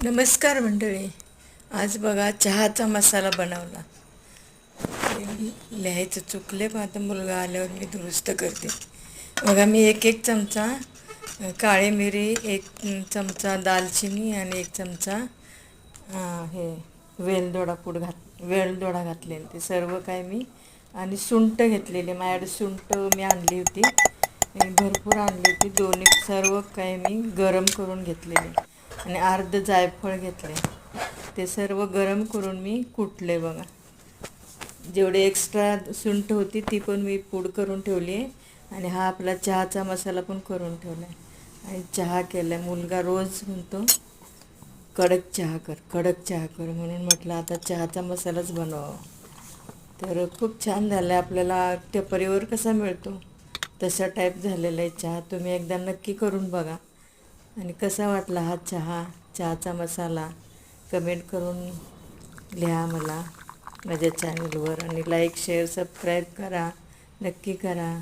नमस्कार मंडळी. आज बघा चहाचा मसाला बनवला. लिहायचं चुकले पण आता मुलगा आल्यावर मी दुरुस्त करते. बघा मी एक चमचा काळी मिरी, एक चमचा दालचिनी आणि एक चमचा हे वेलदोडा घातलेले. ते सर्व काय मी आणि सुंठ घेतलेले. माझ्याकडे सुंठ मी आणली होती, भरपूर आणली होती. दोन्ही सर्व काय मी गरम करून घेतलेले आणि अर्ध जायफळ घेतले. ते सर्व गरम करून मी कुटले. बघा जेवढे एक्स्ट्रा सुंठ होती ती पण मी पूड करून ठेवली आहे आणि हा आपला चहाचा मसाला पण करून ठेवला आहे. आणि चहा केला. मुलगा रोज म्हणतो कडक चहा कर, कडक चहा कर, म्हणून म्हटलं आता चहाचा मसालाच बनवावा. तर खूप छान झालं आहे. आपल्याला टपरीवर कसा मिळतो तसा टाईप झालेला आहे चहा. तुम्ही एकदा नक्की करून बघा. आणि कसा वाटला हा चहाचा मसाला कमेंट करून लिहा मला माझ्या चॅनलवर. आणि लाईक शेअर सबस्क्राईब करा, नक्की करा.